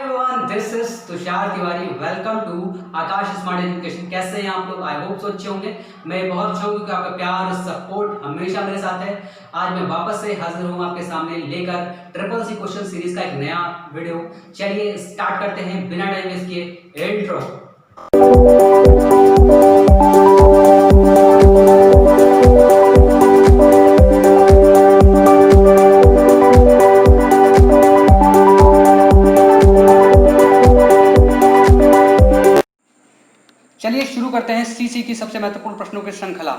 Everyone, this is Tushar Tiwari. Welcome to Aakash smart education. कैसे हैं आप लोग? आई होप सो अच्छे होंगे। मैं बहुत अच्छा हूँ क्योंकि आपका प्यार सपोर्ट हमेशा मेरे साथ है। आज मैं वापस से हाजिर हूँ आपके सामने लेकर ट्रिपल सी क्वेश्चन सीरीज का एक नया वीडियो। चलिए स्टार्ट करते हैं बिना टाइम वेस्ट किए। इंट्रो। चलिए शुरू करते हैं सीसी की सबसे महत्वपूर्ण प्रश्नों की श्रृंखला।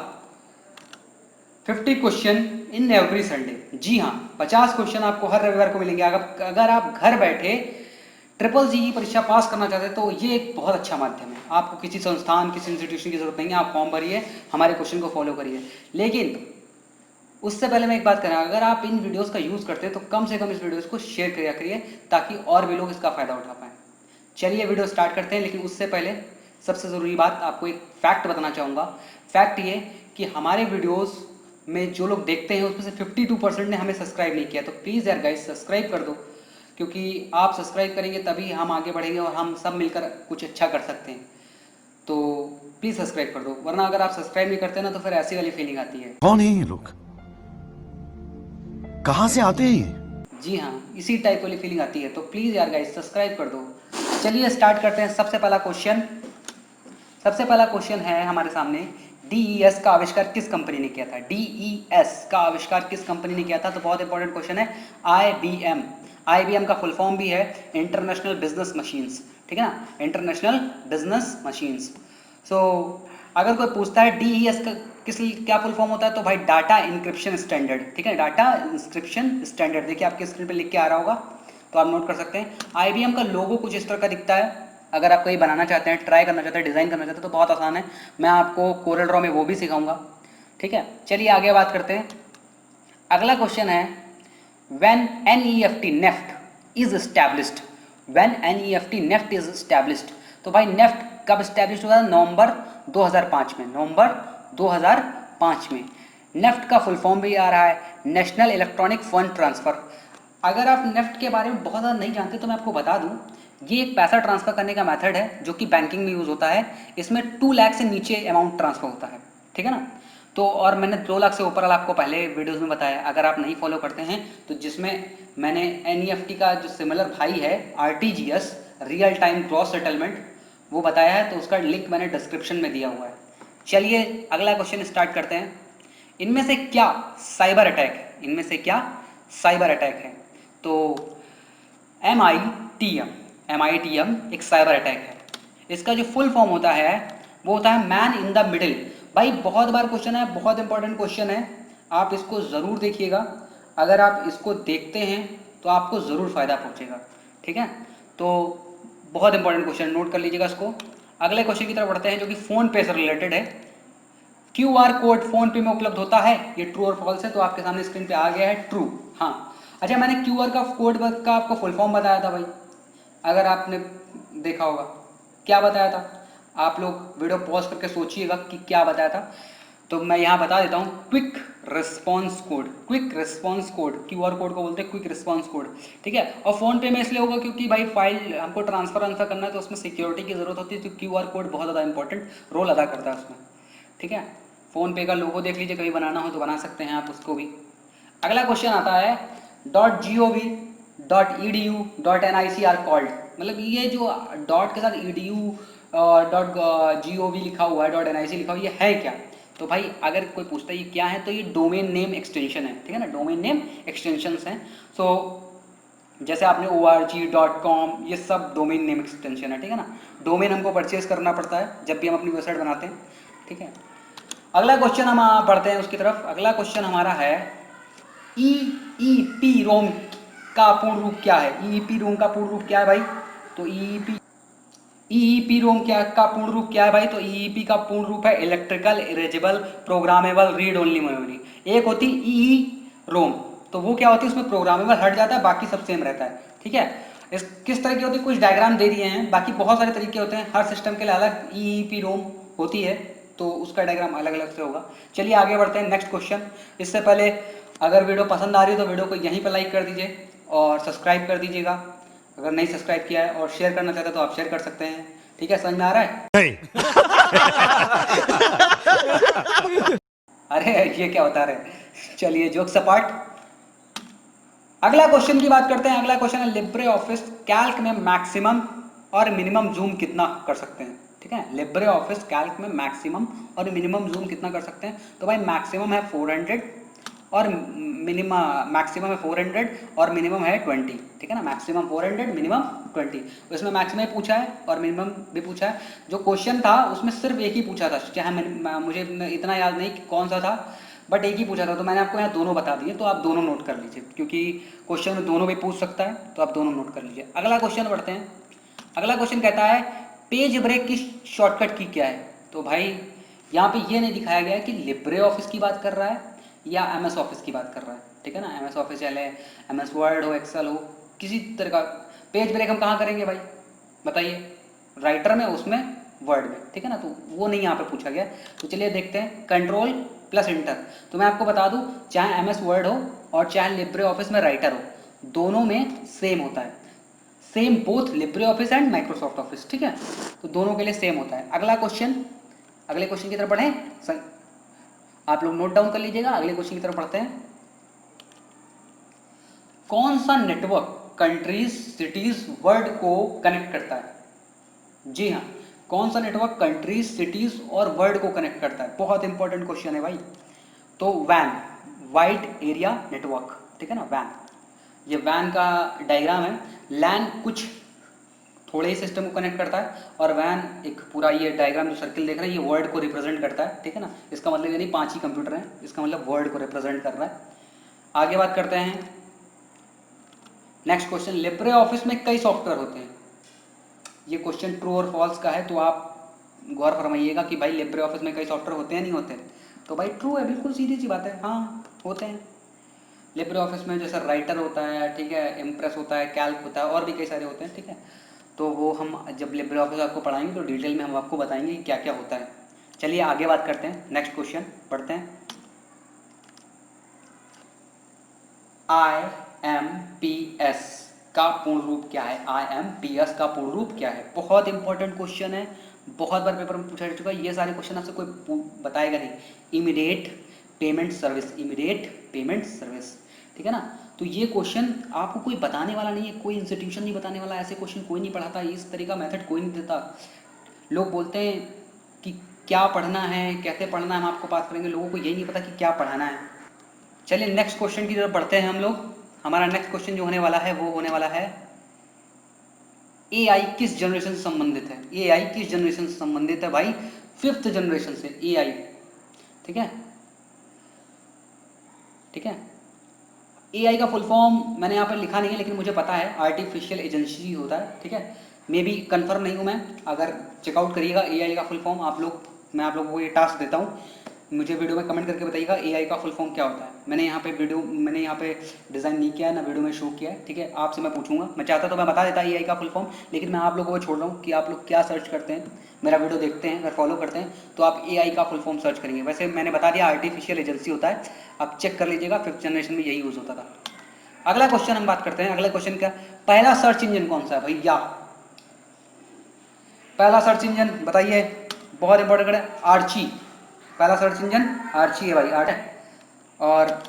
50 क्वेश्चन इन एवरी संडे। जी हाँ, 50 क्वेश्चन आपको हर रविवार को मिलेंगे। अगर आप घर बैठे ट्रिपल सी की परीक्षा पास करना चाहते हैं तो ये एक बहुत अच्छा माध्यम है। आपको किसी संस्थान किसी इंस्टीट्यूशन की जरूरत नहीं है। आप फॉर्म भरिए, हमारे क्वेश्चन को फॉलो करिए। लेकिन उससे पहले मैं एक बात करें, अगर आप इन वीडियोस का यूज करते हैं तो कम से कम इस वीडियोस को शेयर किया करिए ताकि और भी लोग इसका फायदा उठा पाएं। चलिए वीडियो स्टार्ट करते हैं। लेकिन उससे पहले सबसे ज़रूरी बात, आपको एक फैक्ट बताना चाहूँगा। फैक्ट ये कि हमारे वीडियोस में जो लोग देखते हैं उसमें से 52% ने हमें सब्सक्राइब नहीं किया। तो प्लीज़ यार गाइस सब्सक्राइब कर दो, क्योंकि आप सब्सक्राइब करेंगे तभी हम आगे बढ़ेंगे और हम सब मिलकर कुछ अच्छा कर सकते हैं। तो प्लीज़ सब्सक्राइब कर दो, वरना अगर आप सब्सक्राइब नहीं करते ना तो फिर ऐसी वाली फीलिंग आती है। कौन है ये लोग? कहां से आते हैं ये? जी हाँ, इसी टाइप वाली फीलिंग आती है। तो प्लीज़ यार गाइस सब्सक्राइब कर दो। चलिए स्टार्ट करते हैं। सबसे पहला क्वेश्चन है हमारे सामने, डीईएस का आविष्कार किस कंपनी ने किया था? डीईएस का आविष्कार किस कंपनी ने किया था? तो बहुत इंपॉर्टेंट क्वेश्चन है। आईबीएम। आईबीएम का फुल फॉर्म भी है इंटरनेशनल बिजनेस मशीन्स, ठीक है ना, इंटरनेशनल बिजनेस मशीन्स। सो अगर कोई पूछता है डीईएस का क्या फुल फॉर्म होता है, तो भाई डाटा इंक्रिप्शन स्टैंडर्ड, ठीक है, डाटा इंक्रिप्शन स्टैंडर्ड। देखिए आपके स्क्रीन पे लिख के आ रहा होगा, तो आप नोट कर सकते हैं। आईबीएम का लोगो कुछ इस तरह का दिखता है। अगर आप कोई बनाना चाहते हैं, ट्राई करना चाहते हैं, डिज़ाइन करना चाहते हैं तो बहुत आसान है। मैं आपको कोरल ड्रॉ में वो भी सिखाऊंगा, ठीक है। चलिए आगे बात करते हैं। अगला क्वेश्चन है, when NEFT NEFT is established. When NEFT NEFT is established, तो भाई नेफ्ट कब एस्टैब्लिश्ड हुआ? नवंबर 2005 में। नवंबर 2005 में। नेफ्ट का फुल फॉर्म भी आ रहा है नेशनल इलेक्ट्रॉनिक फंड ट्रांसफर। अगर आप नेफ्ट के बारे में बहुत ज़्यादा नहीं जानते तो मैं आपको बता दूं, ये एक पैसा ट्रांसफर करने का मेथड है जो कि बैंकिंग में यूज़ होता है। इसमें 2 लाख से नीचे अमाउंट ट्रांसफर होता है, ठीक है ना। तो और मैंने 2 लाख से ऊपर वाला आपको पहले वीडियोस में बताया। अगर आप नहीं फॉलो करते हैं तो जिसमें मैंने एनईएफटी का जो सिमिलर भाई है RTGS, real time gross settlement, वो बताया है, तो उसका लिंक मैंने डिस्क्रिप्शन में दिया हुआ है। चलिए अगला क्वेश्चन स्टार्ट करते हैं। इनमें से क्या साइबर अटैक है? इनमें से क्या साइबर अटैक है? तो एम आई टी एम एक साइबर अटैक है। इसका जो फुल फॉर्म होता है वो होता है मैन इन द मिडिल। भाई बहुत बार क्वेश्चन है, बहुत इंपॉर्टेंट क्वेश्चन है, आप इसको ज़रूर देखिएगा। अगर आप इसको देखते हैं तो आपको ज़रूर फ़ायदा पहुंचेगा, ठीक है। तो बहुत इंपॉर्टेंट क्वेश्चन, नोट कर लीजिएगा इसको। अगले क्वेश्चन की तरफ बढ़ते हैं जो कि फ़ोन पे से रिलेटेड है। क्यू आर कोड फोन पे में उपलब्ध होता है, ये ट्रू और फॉल्स है? तो आपके सामने स्क्रीन पे आ गया है ट्रू। हाँ, अच्छा, मैंने क्यू आर का कोड का आपको फुल फॉर्म बताया था भाई, अगर आपने देखा होगा। क्या बताया था? आप लोग वीडियो पॉज करके सोचिएगा कि क्या बताया था। तो मैं यहाँ बता देता हूँ, quick response code. Quick response code, QR code को बोलते हैं क्विक रिस्पॉन्स कोड, ठीक है। और फ़ोन पे में इसलिए होगा क्योंकि भाई फाइल हमको ट्रांसफर करना है तो उसमें सिक्योरिटी की ज़रूरत होती है, तो क्यूआर कोड बहुत ज़्यादा इंपॉर्टेंट रोल अदा करता है उसमें, ठीक है। फ़ोन पे का लोगो देख लीजिए, कभी बनाना हो तो बना सकते हैं आप उसको भी। अगला क्वेश्चन आता है, .gov, .edu, .nic are called. मतलब ये जो डॉट के साथ edu और .gov लिखा हुआ है, .nic लिखा हुआ है, ये है क्या? तो भाई अगर कोई पूछता है ये क्या है, तो ये डोमेन नेम एक्सटेंशन है, ठीक है ना, डोमेन नेम एक्सटेंशंस हैं। सो जैसे आपने org.com, ये सब डोमेन नेम एक्सटेंशन है, ठीक है ना। डोमेन हमको परचेज करना पड़ता है जब भी हम अपनी वेबसाइट बनाते हैं, ठीक है। अगला क्वेश्चन हम बढ़ते हैं उसकी तरफ। अगला क्वेश्चन हमारा है, ईईपी रोम का पूर्ण रूप क्या है? ईईपी रोम का पूर्ण रूप क्या है भाई? तो ईईपी रोम क्या का पूर्ण रूप क्या है भाई? तो ईईपी का पूर्ण रूप है electrical erasable programmable read only memory. एक होती ईई रोम, तो वो क्या होती है, उसमें प्रोग्रामेबल हट जाता है, बाकी सब सेम रहता है, ठीक है। इस किस तरह की होती है, कुछ डायग्राम दे दिए हैं, बाकी बहुत सारे तरीके होते हैं, हर सिस्टम के लिए अलग ईईपी रोम होती है, तो उसका डायग्राम अलग अलग से होगा। चलिए आगे बढ़ते हैं, नेक्स्ट क्वेश्चन। इससे पहले अगर वीडियो पसंद आ रही है तो वीडियो को यहीं पर लाइक कर दीजिए और सब्सक्राइब कर दीजिएगा। अगर नहीं सब्सक्राइब किया है और शेयर करना चाहते हो तो आप शेयर कर सकते हैं। ठीक है, समझ में आ रहा है? नहीं। अरे ये क्या होता है? चलिए जोक्स अपार्ट, अगला क्वेश्चन की बात करते हैं। अगला क्वेश्चन है लिब्रे ऑफिस कैल्क में मैक्सिमम और मिनिमम जूम कितना कर सकते हैं। ठीक है, लिब्रे ऑफिस कैल्क में मैक्सिमम और मिनिमम जूम कितना कर सकते हैं? तो भाई मैक्सिमम है 400 और मिनिमम मैक्सिमम है 400 और मिनिमम है 20। ठीक है ना, मैक्सिमम 400 मिनिमम 20। इसमें मैक्सिमम पूछा है और मिनिमम भी पूछा है। जो क्वेश्चन था उसमें सिर्फ एक ही पूछा था, चाहे मुझे इतना याद नहीं कि कौन सा था, बट एक ही पूछा था। तो मैंने आपको यहाँ दोनों बता दिए, तो आप दोनों नोट कर लीजिए, क्योंकि क्वेश्चन में दोनों भी पूछ सकता है, तो आप दोनों नोट कर लीजिए। अगला क्वेश्चन बढ़ते हैं। अगला क्वेश्चन कहता है पेज ब्रेक की शॉर्टकट की क्या है? तो भाई यहाँ पे ये नहीं दिखाया गया है कि लिब्रे ऑफिस की बात कर रहा है या एमएस ऑफिस की बात कर रहा है। ठीक है ना, एमएस ऑफिस चाहे एमएस वर्ड हो, एक्सेल हो, किसी तरह का पेज ब्रेक हम कहाँ करेंगे भाई बताइए? राइटर में, उसमें वर्ड में। ठीक है ना, तो वो नहीं यहाँ पे पूछा गया। तो चलिए देखते हैं, कंट्रोल प्लस इंटर। तो मैं आपको बता दूं, चाहे एमएस वर्ड हो और चाहे लिब्रे ऑफिस में राइटर हो, दोनों में सेम होता है। Same both Libre office and Microsoft office. ठीक है, तो दोनों के लिए सेम होता है। अगला क्वेश्चन, अगले क्वेश्चन की तरफ बढ़े, आप लोग नोट डाउन कर लीजिएगा। अगले क्वेश्चन की तरफ बढ़ते हैं। कौन सा नेटवर्क कंट्रीज, सिटीज, वर्ल्ड को कनेक्ट करता है? जी हाँ, कौन सा नेटवर्क कंट्रीज, सिटीज और वर्ल्ड को कनेक्ट करता है? बहुत इंपॉर्टेंट क्वेश्चन है भाई। तो वैन, वाइड एरिया नेटवर्क। ठीक है ना, वैन, ये वैन का डायग्राम है। लैन कुछ थोड़े ही सिस्टम को कनेक्ट करता है और वैन एक पूरा, ये डायग्राम जो सर्किल देख रहे हैं ये वर्ल्ड को रिप्रेजेंट करता है। ठीक है ना, इसका मतलब ये नहीं 5 ही कंप्यूटर हैं, इसका मतलब वर्ल्ड को रिप्रेजेंट कर रहा है। आगे बात करते हैं, नेक्स्ट क्वेश्चन, लिब्रे ऑफिस में कई सॉफ्टवेयर होते हैं। ये क्वेश्चन ट्रू और फॉल्स का है, तो आप गौर फरमाइएगा कि भाई लिब्रे ऑफिस में कई सॉफ्टवेयर होते हैं नहीं होते? तो भाई ट्रू है, बिल्कुल सीधी सी बात है, हाँ होते हैं। लिब्रे ऑफिस में जैसे राइटर होता है, ठीक है, इम्प्रेस होता है, कैल्क होता है, और भी कई सारे होते हैं। ठीक है, तो वो हम जब लिब्रे ऑफिस आपको पढ़ाएंगे तो डिटेल में हम आपको बताएंगे कि क्या क्या होता है। चलिए आगे बात करते हैं, नेक्स्ट क्वेश्चन पढ़ते हैं। IMPS का पूर्ण रूप क्या है? IMPS का पूर्ण रूप क्या है? बहुत इंपॉर्टेंट क्वेश्चन है, बहुत बार पेपर में पूछा जा चुका है। ये सारे क्वेश्चन आपसे कोई बताएगा नहीं। Immediate payment service, immediate payment service. ठीक है ना, तो ये क्वेश्चन आपको कोई बताने वाला नहीं है, कोई इंस्टीट्यूशन नहीं बताने वाला, ऐसे क्वेश्चन कोई नहीं पढ़ाता, इस तरीका मेथड कोई नहीं देता। लोग बोलते हैं कि क्या पढ़ना है, कैसे पढ़ना है, हम आपको पास करेंगे, लोगों को यही नहीं पता कि क्या पढ़ाना है। चलिए नेक्स्ट क्वेश्चन की तरफ बढ़ते हैं हम लोग। हमारा नेक्स्ट क्वेश्चन जो होने वाला है वो होने वाला है एआई किस जनरेशन से संबंधित है? एआई किस जनरेशन से संबंधित है भाई? 5th जनरेशन से एआई। ठीक है, ठीक है। एआई का फुल फॉर्म मैंने यहाँ पर लिखा नहीं है, लेकिन मुझे पता है आर्टिफिशियल एजेंसी होता है। ठीक है, मे बी कन्फर्म नहीं हूँ मैं, अगर चेकआउट करिएगा एआई का फुल फॉर्म आप लोग। मैं आप लोगों को ये टास्क देता हूँ, मुझे वीडियो में कमेंट करके बताइएगा एआई का फुल फॉर्म क्या होता है। मैंने यहाँ पे डिज़ाइन नहीं किया है ना, वीडियो में शो किया है। ठीक है, आपसे मैं पूछूंगा, मैं चाहता तो मैं बता देता एआई का फुल फॉर्म, लेकिन मैं आप लोगों को छोड़ रहा हूँ कि आप लोग क्या सर्च करते हैं। मेरा वीडियो देखते हैं, अगर फॉलो करते हैं तो आप एआई का फुल फॉर्म सर्च करेंगे। वैसे मैंने बता दिया आर्टिफिशियल एजेंसी होता है, आप चेक कर लीजिएगा, 5th जनरेशन में यही यूज़ होता था। अगला क्वेश्चन हम बात करते हैं। अगला क्वेश्चन क्या, पहला सर्च इंजन कौन सा है भैया? पहला सर्च इंजन बताइए, बहुत इंपॉर्टेंट है, आर्ची। पहला सर्च इंजन आर्ची है भाई, आर्ट है। और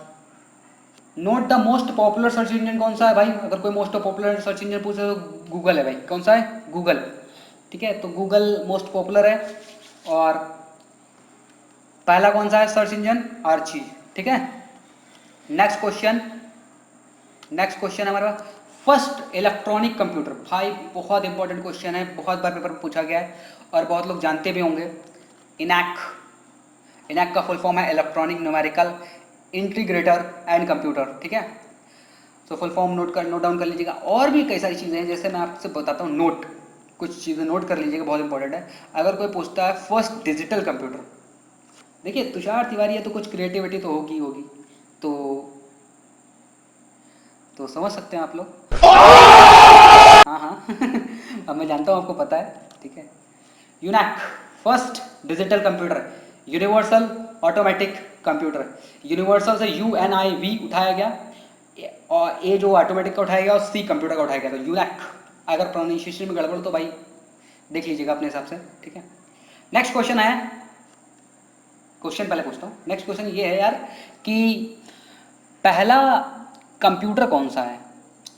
note the most popular search engine कौन सा है भाई? अगर कोई मोस्ट पॉपुलर सर्च इंजन पूछे तो गूगल है भाई। कौन सा है? गूगल। ठीक है, तो गूगल मोस्ट पॉपुलर है। और पहला कौन सा है सर्च इंजन? आर्ची। ठीक है, नेक्स्ट क्वेश्चन, नेक्स्ट क्वेश्चन हमारा फर्स्ट इलेक्ट्रॉनिक कंप्यूटर। भाई बहुत इंपॉर्टेंट क्वेश्चन है, बहुत बार पेपर में पूछा गया है और बहुत लोग जानते भी होंगे। इनैक, इनैक का फुल फॉर्म है electronic numerical integrator and computer. ठीक है, तो फुल फॉर्म नोट डाउन कर लीजिएगा। और भी कई सारी चीज़ें हैं, जैसे मैं आपसे बताता हूँ, नोट कुछ चीज़ें नोट कर लीजिएगा, बहुत इंपॉर्टेंट है। अगर कोई पूछता है फर्स्ट डिजिटल कंप्यूटर, देखिए तुषार तिवारी है तो कुछ क्रिएटिविटी तो होगी होगी, तो समझ सकते हैं आप लोग। हाँ हाँ अब मैं जानता हूँ आपको पता है। ठीक है, UNIVAC first digital computer, universal automatic computer. Universal से UNIV उठाया गया, और ए जो ऑटोमेटिक का उठाएगा और सी कंप्यूटर का उठाएगा, तो यूनैक। अगर प्रोनाउंसिएशन में गड़बड़ तो भाई देख लीजिएगा अपने हिसाब से, ठीक है। नेक्स्ट क्वेश्चन है, क्वेश्चन पहले पूछता हूँ। नेक्स्ट क्वेश्चन ये है यार कि पहला कंप्यूटर कौन सा है।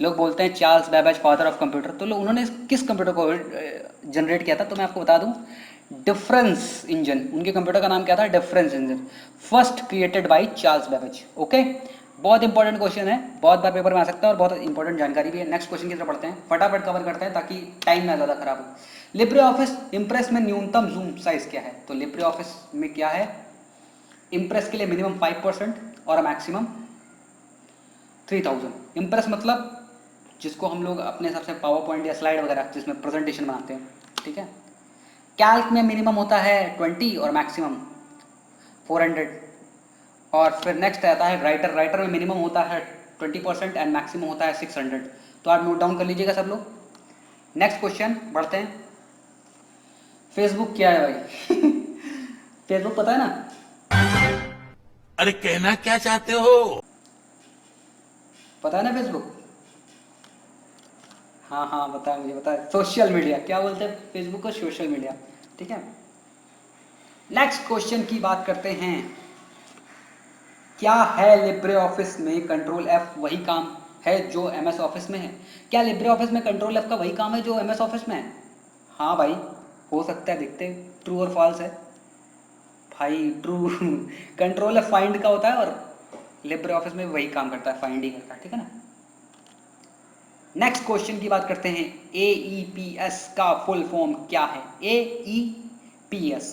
लोग बोलते हैं Charles Babbage father of computer, तो लोग उन्होंने किस कंप्यूटर को जनरेट किया था, तो मैं आपको बता दूं डिफरेंस इंजन। उनके कंप्यूटर का नाम क्या था, difference engine, first created by Charles Babbage. Okay, बहुत इंपॉर्टेंट क्वेश्चन है, बहुत बार पेपर में आ सकता है और बहुत इंपॉर्टेंट जानकारी भी है। नेक्स्ट क्वेश्चन की तरफ पढ़ते हैं, फटाफट कवर करते हैं ताकि टाइम ना ज़्यादा खराब हो। लिब्रे ऑफिस इम्प्रेस में न्यूनतम जूम साइज क्या है, तो लिब्रे ऑफिस में क्या है, इम्प्रेस के लिए मिनिमम 5% और मैक्सिमम 3000। इम्प्रेस मतलब जिसको हम लोग अपने हिसाब से पावर पॉइंट या स्लाइड वगैरह जिसमें प्रेजेंटेशन बनाते हैं, ठीक है। कैल्क में मिनिमम होता है 20 और मैक्सिमम 400। और फिर नेक्स्ट आता है राइटर, राइटर में मिनिमम होता है 20% एंड मैक्सिमम होता है 600। तो आप नोट डाउन कर लीजिएगा सब लोग। नेक्स्ट क्वेश्चन बढ़ते हैं। फेसबुक क्या है भाई फेसबुक पता है ना, अरे कहना क्या चाहते हो? पता है ना फेसबुक, हाँ हाँ बताया, मुझे बताया, सोशल मीडिया, क्या बोलते हैं फेसबुक को, सोशल मीडिया, ठीक है। नेक्स्ट क्वेश्चन की बात करते हैं, क्या है लिब्रे ऑफिस में कंट्रोल एफ वही काम है जो एम एस ऑफिस में है। क्या लिब्रे ऑफिस में कंट्रोल एफ का वही काम है जो एम एस ऑफिस में है, हाँ भाई हो सकता है, देखते हैं ट्रू और फॉल्स है भाई। ट्रू कंट्रोल एफ फाइंड का होता है और लिब्रे ऑफिस में वही काम करता है, फाइंड ही करता है, ठीक है ना। नेक्स्ट क्वेश्चन की बात करते हैं, AEPS का फुल फॉर्म क्या है। AEPS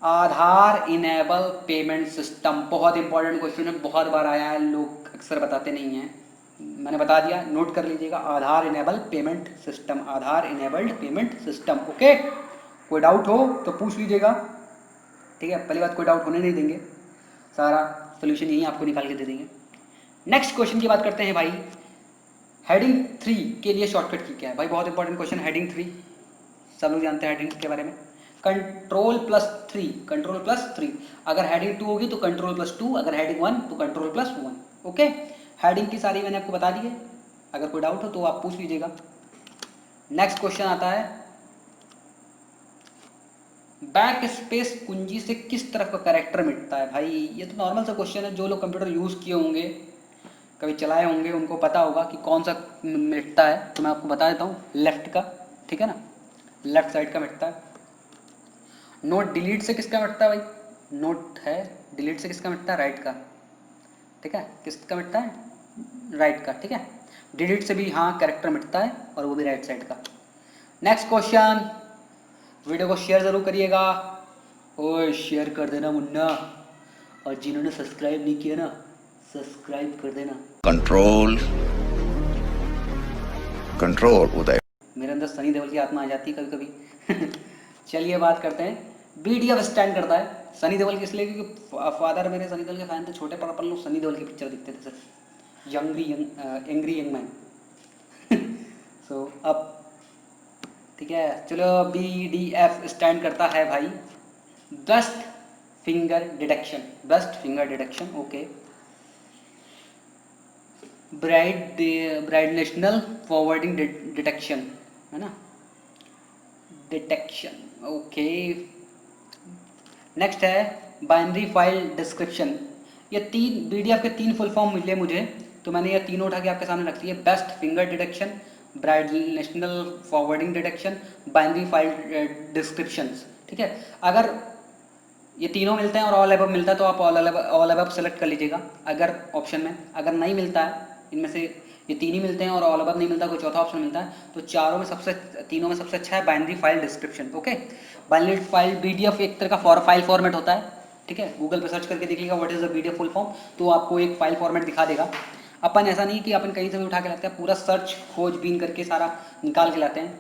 आधार इनेबल पेमेंट सिस्टम, बहुत इंपॉर्टेंट क्वेश्चन है, बहुत बार आया है, लोग अक्सर बताते नहीं हैं, मैंने बता दिया, नोट कर लीजिएगा। आधार इनेबल पेमेंट सिस्टम, आधार इनेबल्ड पेमेंट सिस्टम, ओके। कोई डाउट हो तो पूछ लीजिएगा, ठीक है। पहली बात, कोई डाउट होने नहीं देंगे, सारा सोल्यूशन यही आपको निकाल के दे देंगे। नेक्स्ट क्वेश्चन की बात करते हैं भाई, हेडिंग 3 के लिए शॉर्टकट की क्या है भाई, बहुत इंपॉर्टेंट क्वेश्चन। हेडिंग 3 सब लोग जानते हैं हेडिंग के बारे में, कंट्रोल+3, कंट्रोल+3। अगर हेडिंग 2 होगी तो कंट्रोल+2, अगर हेडिंग 1 तो कंट्रोल+1, ओके। हेडिंग की सारी मैंने आपको बता दी है, अगर कोई डाउट हो तो आप पूछ लीजिएगा। नेक्स्ट क्वेश्चन आता है, बैक स्पेस कुंजी से किस तरह का कैरेक्टर मिटता है भाई। ये तो नॉर्मल सा क्वेश्चन है, जो लोग कंप्यूटर यूज़ किए होंगे, कभी चलाए होंगे, उनको पता होगा कि कौन सा मिटता है। तो मैं आपको बता देता हूँ, लेफ्ट का, ठीक है ना, लेफ्ट साइड का मिटता है। नोट डिलीट से किसका मिटता है भाई, नोट है डिलीट से किसका मिटता है, राइट का, ठीक है, किसका मिटता है, राइट का, ठीक है। डिलीट से भी हाँ कैरेक्टर मिटता है और वो भी राइट साइड का। नेक्स्ट क्वेश्चन, वीडियो को शेयर ज़रूर करिएगा, ओए शेयर कर देना मुन्ना, और जिन्होंने सब्सक्राइब नहीं किया ना, सब्सक्राइब कर देना। कंट्रोल कंट्रोल उदय। मेरे अंदर सनी देओल की आत्मा आ जाती है कभी कभी चलिए बात करते हैं, BDF स्टैंड करता है सनी देओल की, इसलिए क्योंकि फादर मेरे सनी देओल के फैन थे, छोटे पर अपन लोग सनी देओल की पिक्चर दिखते थे सिर्फ, एंग्री यंग मैन सो अब ठीक है, चलो BDF स्टैंड करता है भाई burst finger detection, burst finger detection, okay. Bidirectional forwarding detection, है ना, डिटेक्शन, ओके। नेक्स्ट है बाइनरी फाइल डिस्क्रिप्शन। ये तीन BDF के 3 फुल फॉर्म मिले मुझे, तो मैंने ये तीनों उठा के आपके सामने रख दिए, best finger detection, bidirectional forwarding detection, binary file descriptions, ठीक है। अगर ये तीनों मिलते हैं और ऑल अबव मिलता है तो आप ऑल अबव सेलेक्ट कर लीजिएगा अगर ऑप्शन में, अगर नहीं मिलता है इनमें से, ये तीन ही मिलते हैं और ऑल अबव नहीं मिलता, कोई चौथा ऑप्शन मिलता है, तो तीनों में सबसे अच्छा है binary file description, okay. Binary file BDF एक तरह का फाइल फॉर्मेट होता है, ठीक है। गूगल पे सर्च करके देखिएगा what is the BDF full form, तो आपको एक फाइल फॉर्मेट दिखा देगा। अपन ऐसा नहीं कि अपन कहीं से भी उठा के लाते हैं, पूरा सर्च खोजबीन करके सारा निकाल के लाते हैं,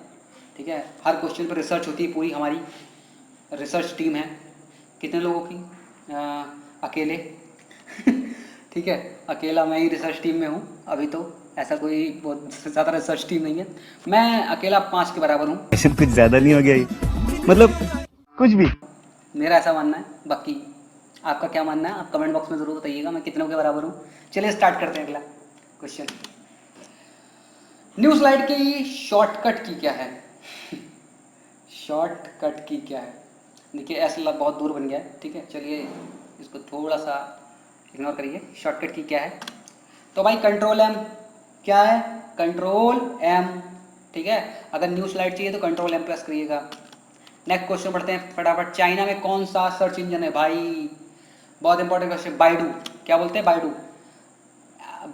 ठीक है। हर क्वेश्चन पर रिसर्च होती है, पूरी हमारी रिसर्च टीम है, कितने लोगों की, अकेले ठीक है, अकेला मैं ही रिसर्च टीम में हूँ अभी, तो ऐसा कोई बहुत ज़्यादा रिसर्च टीम नहीं है, मैं अकेला 5 के बराबर हूँ, कुछ ज्यादा नहीं हो गया ये? मतलब कुछ भी। मेरा ऐसा मानना है। बाकी आपका क्या मानना है, आप कमेंट बॉक्स में ज़रूर बताइएगा मैं कितनों के बराबर हूँ। चलिए स्टार्ट करते हैं अगला क्वेश्चन। न्यू स्लाइड की शॉर्टकट की क्या है? शॉर्टकट की क्या है? देखिए ऐसा बहुत दूर बन गया है, ठीक है, चलिए इसको थोड़ा सा इग्नोर करिए। शॉर्टकट की क्या है? तो भाई कंट्रोल एम। क्या है? कंट्रोल एम, ठीक है। अगर न्यू स्लाइड चाहिए तो कंट्रोल एम प्रेस करिएगा। नेक्स्ट क्वेश्चन पढ़ते हैं फटाफट। चाइना में कौन सा सर्च इंजन है भाई? बहुत इंपॉर्टेंट क्वेश्चन। बाइडू। क्या बोलते हैं? बाइडू।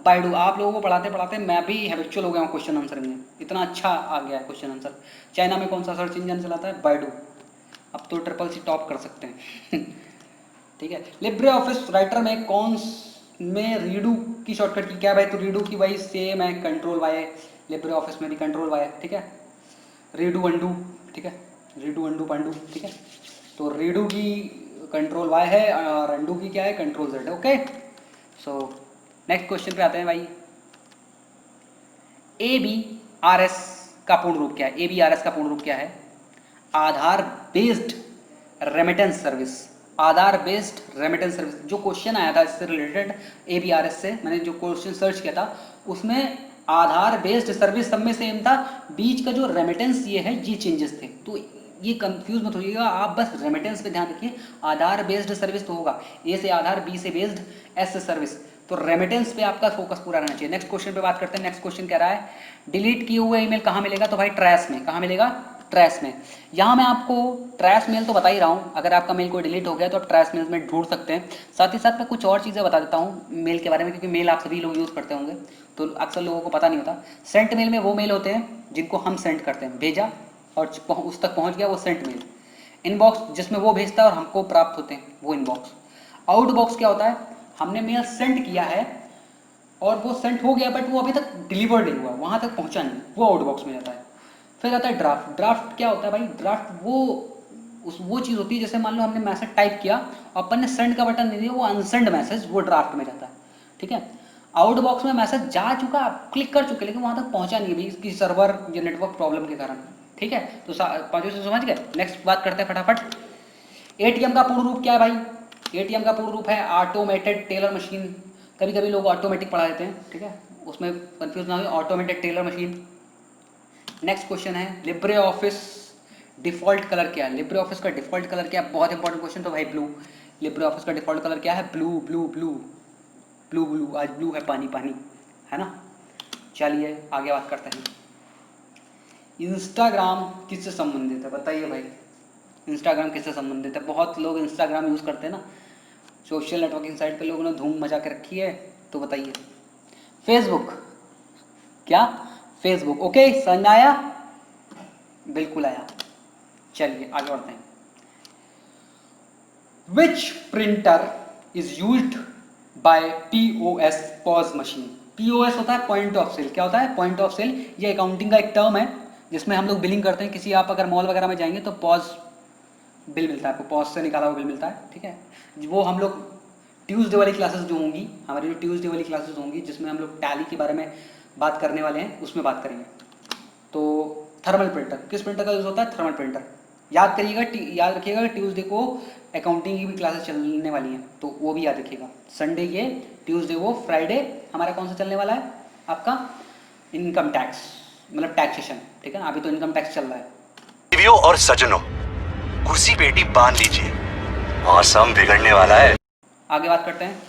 बाइडू। आप लोगों को पढ़ाते पढ़ाते मैं भी हैबिचुअल हो गया हूँ क्वेश्चन आंसर में, इतना अच्छा आ गया है क्वेश्चन आंसर। चाइना में कौन सा सर्च इंजन चलाता है? बाइडू। अब तो ट्रिपल सी टॉप कर सकते हैं। ठीक है। लिब्रे ऑफिस राइटर में में रीडू की शॉर्टकट की क्या है भाई? तो रीडू की वही सेम है, कंट्रोल वाई है। लिब्रे ऑफिस में भी कंट्रोल वाई है, ठीक है। रीडू अंडू, ठीक है, रीडू अंडू पांडू, ठीक है। तो रीडू की कंट्रोल वाई है और अंडू की क्या है? कंट्रोल जेड है। ओके, सो नेक्स्ट क्वेश्चन पे आते हैं भाई। ए बी आर एस का पूर्ण रूप क्या है? ए बी आर एस का पूर्ण रूप क्या है? आधार बेस्ड रेमिटेंस सर्विस। आधार बेस्ड रेमिटेंस सर्विस। जो क्वेश्चन आया था इससे रिलेटेड ABRS से, मैंने जो क्वेश्चन सर्च किया था उसमें आधार बेस्ड सर्विस सब में सेम था, बीच का जो रेमिटेंस ये है ये चेंजेस थे। तो ये कंफ्यूज मत होइएगा, आप बस रेमिटेंस पे ध्यान रखिए। आधार बेस्ड सर्विस तो होगा, ए से आधार, बी से बेस्ड, एस से सर्विस, तो रेमिटेंस पे आपका फोकस पूरा रहना चाहिए। नेक्स्ट क्वेश्चन पे बात करते हैं। नेक्स्ट क्वेश्चन कह रहा है डिलीट किए हुए ईमेल कहाँ मिलेगा? तो भाई ट्रैश में। कहाँ मिलेगा? ट्रैश में। यहाँ मैं आपको ट्रैश मेल तो बता ही रहा हूँ, अगर आपका मेल कोई डिलीट हो गया तो आप ट्रैश मेल में ढूंढ सकते हैं। साथ ही साथ मैं कुछ और चीज़ें बता देता हूँ मेल के बारे में, क्योंकि मेल आप सभी लोग यूज़ करते होंगे तो अक्सर लोगों को पता नहीं होता। सेंट मेल में वो मेल होते हैं जिनको हम सेंड करते हैं, भेजा और उस तक पहुँच गया, वो सेंट मेल। इनबॉक्स जिसमें वो भेजता है और हमको प्राप्त होते हैं, वो इनबॉक्स। आउटबॉक्स क्या होता है? हमने मेल सेंड किया है और वो सेंड हो गया बट वो अभी तक डिलीवर्ड नहीं हुआ, वहाँ तक पहुँचा नहीं, वो आउटबॉक्स में जाता है। फिर आता है ड्राफ्ट। ड्राफ्ट क्या होता है भाई? ड्राफ्ट वो चीज़ होती है जैसे मान लो हमने मैसेज टाइप किया और अपन ने सेंड का बटन नहीं दिया, वो अनसेंड मैसेज वो ड्राफ्ट में जाता है, ठीक है। आउटबॉक्स में मैसेज जा चुका, आप क्लिक कर चुके लेकिन वहाँ तक पहुँचा नहीं अभी, इसकी सर्वर या नेटवर्क प्रॉब्लम के कारण, ठीक है। तो पाँचों से समझ गए। नेक्स्ट बात करते हैं फटाफट। एटीएम का पूर्ण रूप क्या है भाई? एटीएम का पूर्ण रूप है ऑटोमेटेड टेलर मशीन। कभी कभी लोग ऑटोमेटिक पढ़ा देते हैं, ठीक है, उसमें कंफ्यूज ना हो, automated teller machine. Next question है लिब्रे ऑफिस डिफॉल्ट कलर क्या है? लिब्रे ऑफिस का डिफॉल्ट कलर क्या है? बहुत इंपॉर्टेंट क्वेश्चन। तो भाई ब्लू। लिब्रे ऑफिस का डिफॉल्ट कलर क्या है? Blue blue blue blue blue. आज ब्लू है, पानी पानी, है ना। चलिए आगे बात करते हैं। इंस्टाग्राम किससे संबंधित है? बताइए भाई, इंस्टाग्राम किससे संबंधित है? बहुत लोग इंस्टाग्राम यूज़ करते हैं ना, सोशल नेटवर्किंग साइट पे लोगों ने धूम मचा के रखी है, तो बताइए। फेसबुक। क्या? फेसबुक। ओके, समझ में आया? बिल्कुल आया। चलिए आगे बढ़ते हैं। Which printer is used by POS POS machine? POS होता है पॉइंट ऑफ सेल। क्या होता है? Point of sale. ये अकाउंटिंग का एक टर्म है जिसमें हम लोग बिलिंग करते हैं। किसी आप अगर मॉल वगैरह में जाएंगे तो पॉज बिल मिलता है आपको, पॉज से निकाला हुआ बिल मिलता है, ठीक है। वो हम लोग ट्यूसडे वाली क्लासेस जो होंगी, हमारी जो ट्यूसडे वाली क्लासेस होंगी जिसमें हम लोग टैली के बारे में बात करने वाले हैं, उसमें बात करेंगे। तो थर्मल प्रिंटर, किस प्रिंटर का यूज़ होता है? Thermal printer. याद करिएगा, याद रखिएगा ट्यूसडे को अकाउंटिंग की भी क्लासेस चलने वाली हैं, तो वो भी याद रखिएगा। संडे ये, ट्यूसडे वो, फ्राइडे हमारा कौन सा चलने वाला है? आपका इनकम टैक्स, मतलब टैक्सेशन, ठीक है ना। अभी तो इनकम टैक्स चल रहा है। बीवियों और सज्जनों, कुर्सी पेटी बांध लीजिए, मौसम बिगड़ने वाला है। आगे बात करते हैं।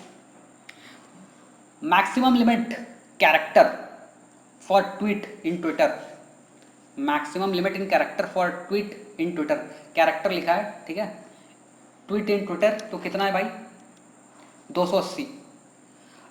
Maximum limit character for tweet in Twitter. Maximum limit in character for tweet in Twitter. Character लिखा है, ठीक है। ट्वीट इन ट्विटर तो कितना है भाई? 280।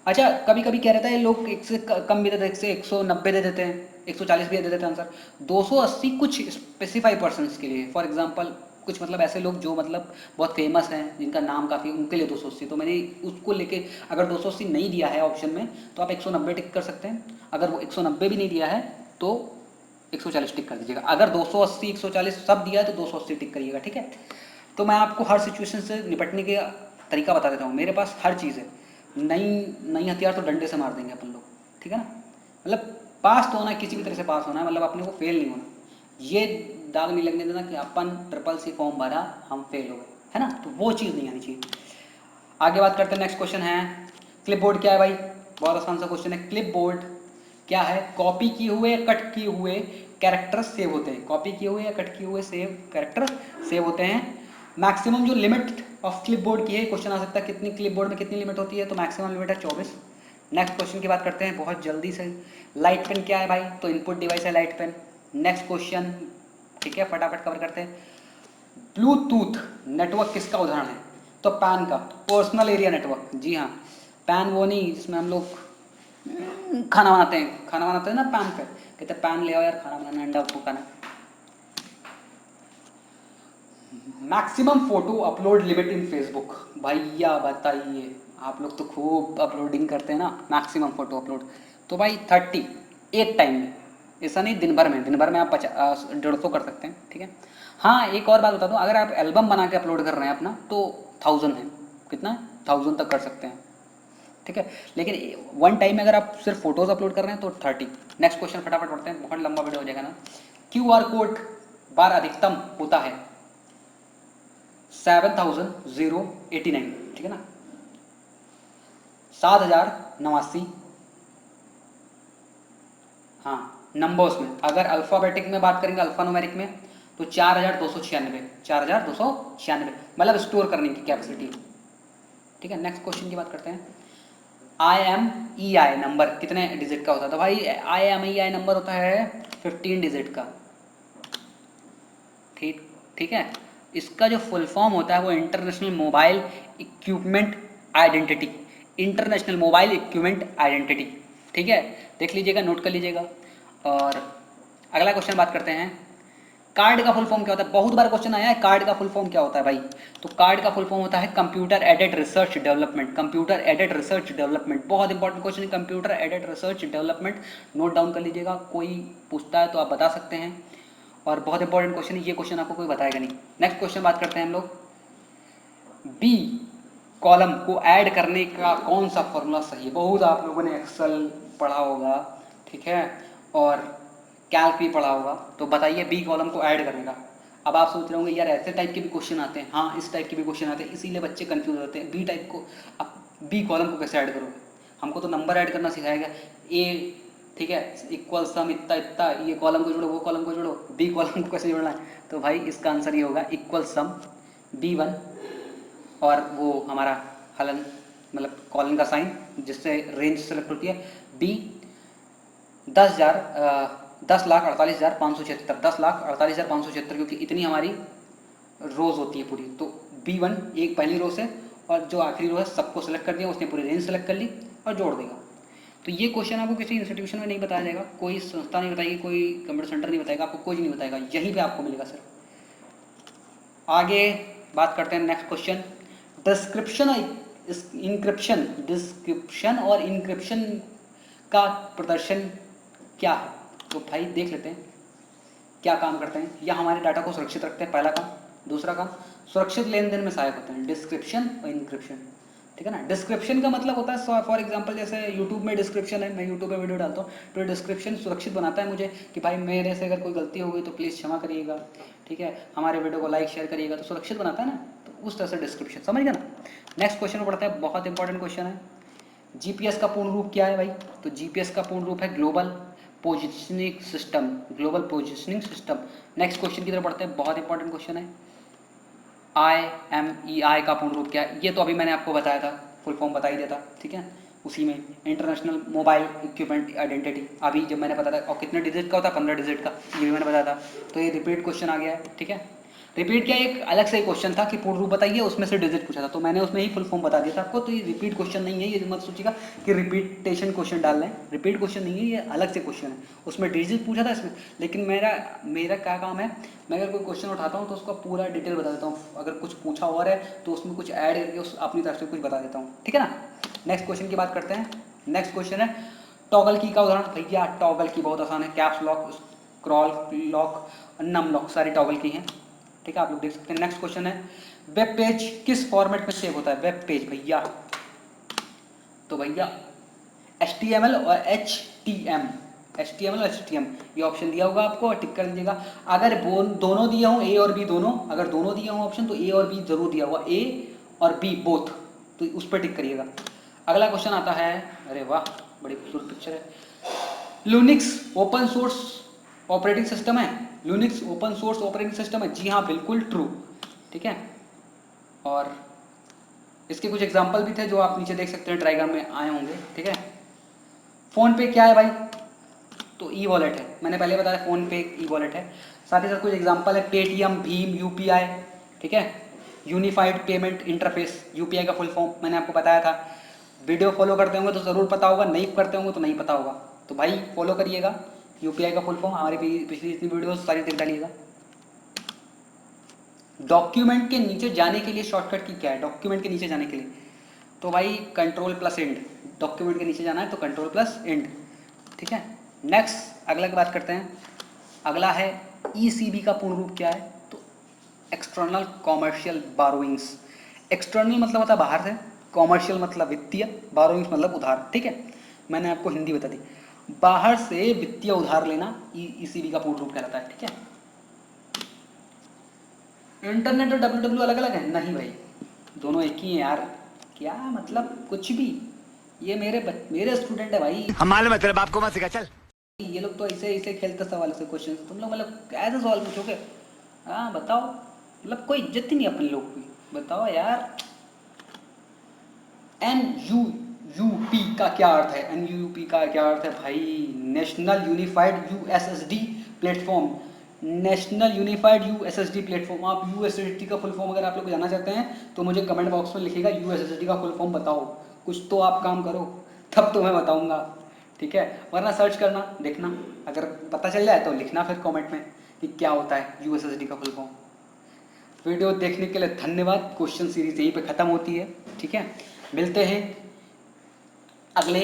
अच्छा, कभी कभी क्या रहता है, लोग एक से कम भी दे देते हैं, एक से 190 दे देते हैं, 140 भी दे देते हैं आंसर। 280 कुछ स्पेसिफाई पर्सन्स के लिए, फॉर एग्जांपल कुछ मतलब ऐसे लोग जो मतलब बहुत फेमस हैं, जिनका नाम काफ़ी, उनके लिए 280। तो मैंने उसको लेके, अगर 280 नहीं दिया है ऑप्शन में तो आप 190 टिक कर सकते हैं। अगर वो 190 भी नहीं दिया है तो 140 टिक कर दीजिएगा। अगर 280 140 सब दिया है तो 280 टिक करिएगा, ठीक है। तो मैं आपको हर सिचुएशन से निपटने के तरीका बता देता हूँ। मेरे पास हर चीज़ है। नई हथियार तो डंडे से मार देंगे अपन लोग, ठीक है ना। मतलब पास तो होना है, किसी भी तरह से पास होना है, मतलब अपने को फेल नहीं होना। ये दाग नहीं लगने देना कि अपन ट्रिपल सी फॉर्म भरा हम फेल हो गए, है ना। तो वो चीज़ नहीं आनी चाहिए। आगे बात करते हैं, नेक्स्ट क्वेश्चन है क्लिपबोर्ड क्या है भाई, बहुत आसान सा क्वेश्चन है। क्लिपबोर्ड क्या है? कॉपी किए हुए या कट किए हुए कैरेक्टर सेव होते हैं, कॉपी किए हुए या कट किए हुए सेव कैरेक्टर सेव होते हैं। मैक्सिमम जो लिमिट ऑफ क्लिपबोर्ड की है, क्वेश्चन आ सकता है कितनी क्लिपबोर्ड में कितनी लिमिट होती है, तो मैक्सिमम लिमिट है 24। नेक्स्ट क्वेश्चन की बात करते हैं बहुत जल्दी से। लाइट पेन क्या है भाई? तो इनपुट डिवाइस है लाइट पेन। नेक्स्ट क्वेश्चन, ठीक है, फटाफट कवर करते हैं। ब्लूटूथ नेटवर्क किसका उदाहरण है? तो पैन का, पर्सनल एरिया नेटवर्क। जी हाँ, पैन वो नहीं जिसमें हम लोग खाना बनाते हैं ना पैन पे, कहते हैं पैन ले आओ यार खाना बनाना, अंडा पकाना। Maximum photo upload limit in Facebook, भैया बताइए, आप लोग तो खूब अपलोडिंग करते हैं ना, मैक्सिमम फोटो अपलोड तो भाई 30 एक टाइम में, ऐसा नहीं दिन भर में आप 150 कर सकते हैं, ठीक है। हाँ एक और बात बता दूँ, अगर आप एल्बम बना के अपलोड कर रहे हैं अपना तो 1000 है, कितना 1000 तक कर सकते हैं, ठीक है। लेकिन वन टाइम में अगर आप सिर्फ फोटोज अपलोड कर रहे हैं तो 30। नेक्स्ट क्वेश्चन फटाफट पढ़ते हैं, बहुत लंबा वीडियो हो जाएगा ना। QR कोड बार अधिकतम होता है 7089, ठीक है ना, 7089। हाँ नंबर्स में, अगर अल्फ़ाबेटिक में बात करेंगे, अल्फ़ा न्यूमेरिक में, तो 4296 मतलब स्टोर करने की कैपेसिटी, ठीक है। नेक्स्ट क्वेश्चन की बात करते हैं। IMEI नंबर कितने डिजिट का होता है? तो भाई IMEI नंबर होता है 15 डिजिट का, ठीक ठीक है। इसका जो फुल फॉर्म होता है वो international mobile equipment identity, international mobile equipment identity, ठीक है, देख लीजिएगा, नोट कर लीजिएगा। और अगला क्वेश्चन बात करते हैं, कार्ड का फुल फॉर्म क्या होता है? बहुत बार क्वेश्चन आया है कार्ड का फुल फॉर्म क्या होता है भाई, तो कार्ड का फुल फॉर्म होता है computer aided research development, computer aided research development, बहुत इंपॉर्टेंट क्वेश्चन है computer aided research development, note down कर लीजिएगा, कोई पूछता है तो आप बता सकते हैं, और बहुत इंपॉर्टेंट क्वेश्चन है, ये क्वेश्चन आपको कोई बताएगा नहीं। नेक्स्ट क्वेश्चन बात करते हैं हम लोग, बी कॉलम को ऐड करने का कौन सा फॉर्मूला सही है? बहुत आप लोगों ने एक्सेल पढ़ा होगा, ठीक है, और कैल्क भी पढ़ा होगा, तो बताइए बी कॉलम को ऐड करने का। अब आप सोच रहे होंगे यार ऐसे टाइप के भी क्वेश्चन आते हैं, हाँ इस टाइप के भी क्वेश्चन आते हैं, इसीलिए बच्चे कंफ्यूज होते हैं। बी टाइप को अब बी कॉलम को कैसे ऐड करोगे? हमको तो नंबर ऐड करना सिखाया गया, ए ठीक है इक्वल सम इतना इतना, ये कॉलम को जोड़ो वो कॉलम को जोड़ो, बी कॉलम को कैसे जोड़ना है? तो भाई इसका आंसर ये होगा इक्वल सम B1 और वो हमारा हलन मतलब कॉलन का साइन जिससे रेंज सेलेक्ट होती है, बी 10,48,576, 10,48,576, क्योंकि इतनी हमारी रोज होती है पूरी, तो B1 एक पहली रो से और जो आखिरी रो है सबको सेलेक्ट कर दिया, उसने पूरी रेंज सेलेक्ट कर ली और जोड़ देगा। तो ये क्वेश्चन आपको किसी इंस्टीट्यूशन में नहीं बताया जाएगा, कोई संस्था नहीं बताएगी, कोई कंप्यूटर सेंटर नहीं बताएगा, आपको कोई नहीं बताएगा, यहीं पे आपको मिलेगा सर। आगे बात करते हैं नेक्स्ट क्वेश्चन, डिस्क्रिप्शन और इंक्रिप्शन का प्रदर्शन क्या है? तो भाई देख लेते हैं क्या काम करते हैं, या हमारे डाटा को सुरक्षित रखते हैं, पहला काम। दूसरा काम सुरक्षित लेन देन में सहायक होते हैं, डिस्क्रिप्शन और इंक्रिप्शन, ठीक है ना। डिस्क्रिप्शन का मतलब होता है फॉर एग्जांपल जैसे यूट्यूब में डिस्क्रिप्शन है, मैं यूट्यूब पे वीडियो डालता हूँ तो डिस्क्रिप्शन सुरक्षित बनाता है मुझे कि भाई मेरे से अगर कोई गलती हो गई तो प्लीज़ क्षमा करिएगा, ठीक है, हमारे वीडियो को लाइक शेयर करिएगा, तो सुरक्षित बनाता है ना, तो उस तरह से डिस्क्रिप्शन, समझ गया ना। नेक्स्ट क्वेश्चन में पढ़ते हैं, बहुत इंपॉर्टेंट क्वेश्चन है, GPS का पूर्ण रूप क्या है भाई? तो GPS का पूर्ण रूप है global positioning system, global positioning system. Next question की तरफ बढ़ते हैं, बहुत इंपॉर्टेंट क्वेश्चन है, IMEI का पूर्ण रूप क्या है? ये तो अभी मैंने आपको बताया था, फुल फॉर्म बता ही देता, ठीक है, उसी में इंटरनेशनल मोबाइल इक्विपमेंट आइडेंटिटी, अभी जब मैंने बताया था, और कितने डिजिट का होता है? 15 डिजिट का, ये भी मैंने बताया था। तो ये रिपीट क्वेश्चन आ गया है, ठीक है, रिपीट क्या एक अलग से क्वेश्चन था कि पूर्ण रूप बताइए, उसमें से डिजिट पूछा था, तो मैंने उसमें ही फुल फॉर्म बता दिया था आपको, तो ये रिपीट क्वेश्चन नहीं है, ये मत सोचिएगा कि रिपीटेशन क्वेश्चन डाल रहे हैं, रिपीट क्वेश्चन नहीं है, ये अलग से क्वेश्चन है, उसमें डिजिट पूछा था इसमें। लेकिन मेरा क्या काम है, मैं अगर कोई क्वेश्चन उठाता हूँ तो उसका पूरा डिटेल बता देता हूँ, अगर कुछ पूछा और है तो उसमें कुछ ऐड करके उस अपनी तरफ से कुछ बता देता हूँ, ठीक है ना। नेक्स्ट क्वेश्चन की बात करते हैं, नेक्स्ट क्वेश्चन है टॉगल की का उदाहरण। भैया टॉगल की बहुत आसान है, caps lock, scroll lock, num lock, सारी टॉगल की हैं, ठीक है, आप लोग देख सकते हैं। नेक्स्ट क्वेश्चन है वेब पेज किस फॉर्मेट में सेव होता है? वेब पेज भैया, तो भैया HTML और HTML, ये ऑप्शन दिया होगा आपको, टिक कर दीजिएगा। अगर दोनों दिए हों A और B दोनों, अगर दोनों दिए हों ऑप्शन तो A और B जरूर दिया होगा, A और B बोथ, तो उस पर टिक करिएगा। अगला क्वेश्चन आता है, अरे वाह बड़ी खूबसूरत पिक्चर है। लूनिक्स ओपन सोर्स ऑपरेटिंग सिस्टम है? लूनिक्स ओपन सोर्स ऑपरेटिंग सिस्टम है? जी हाँ, बिल्कुल ट्रू। ठीक है, और इसके कुछ एग्जाम्पल भी थे जो आप नीचे देख सकते हैं, डायग्राम में आए होंगे। ठीक है, फ़ोन पे क्या है भाई? तो ई वॉलेट है, मैंने पहले बताया फ़ोन पे ई वॉलेट है। साथ ही साथ कुछ एग्जांपल है, पेटीएम, भीम, यूपीआई। ठीक है, यूनिफाइड पेमेंट इंटरफेस, यूपीआई का फुल फॉर्म मैंने आपको बताया था। वीडियो फॉलो करते होंगे तो ज़रूर पता होगा, नहीं करते होंगे तो नहीं पता होगा, तो भाई फॉलो करिएगा। यूपीआई का फुल फॉर्म हमारी पिछली इतनी वीडियो सारी देख डालिएगा। डॉक्यूमेंट के नीचे जाने के लिए शॉर्टकट की क्या है? डॉक्यूमेंट के नीचे जाने के लिए तो भाई कंट्रोल प्लस एंड। डॉक्यूमेंट के नीचे जाना है तो कंट्रोल प्लस एंड। ठीक है, नेक्स्ट अगला की बात करते हैं। अगला है ईसीबी का पूर्ण रूप क्या है? तो एक्सटर्नल कॉमर्शियल बारोइंग्स। एक्सटर्नल मतलब होता है बाहर से, कॉमर्शियल मतलब वित्तीय, बारोइंग्स मतलब उधार। ठीक है, मैंने आपको हिंदी बता दी। बाहर से वित्तीय उधार लेना ईसीबी का पूर्ण रूप कहलाता है। ठीक है, इंटरनेट और डब्ल्यू अलग अलग है? नहीं भाई, दोनों एक ही हैं यार। क्या मतलब कुछ भी, ये मेरे स्टूडेंट है भाई। हम मालूम है तेरे बाप को मत सिखा, चल। ये लोग तो ऐसे ऐसे खेलते सवालों से, क्वेश्चन से तुम लोग मतलब ऐसे सवाल पूछोगे? हाँ बताओ, मतलब कोई इज्जत ही नहीं अपने लोग की, बताओ यार। एन यू यू पी का क्या अर्थ है? एन यू पी का क्या अर्थ है भाई? National unified USSD platform. National unified USSD platform. आप यूएसएसडी का फुल फॉर्म अगर आप लोग जानना चाहते हैं तो मुझे कमेंट बॉक्स में लिखिएगा यूएसएसडी का फुल फॉर्म बताओ, कुछ तो आप काम करो, तब तो मैं बताऊंगा। ठीक है, वरना सर्च करना, देखना, अगर पता चल जाए तो लिखना फिर कमेंट में कि क्या होता है यूएसएसडी का फुल फॉर्म। वीडियो देखने के लिए धन्यवाद। क्वेश्चन सीरीज यहीं पे ख़त्म होती है। ठीक है, मिलते हैं अगले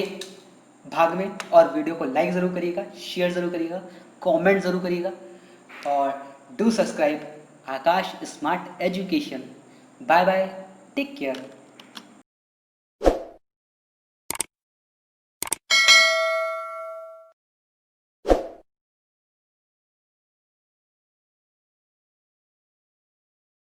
भाग में, और वीडियो को लाइक ज़रूर करिएगा, शेयर ज़रूर करिएगा, कमेंट ज़रूर करिएगा, और do subscribe Aakash smart education. Bye bye, take care.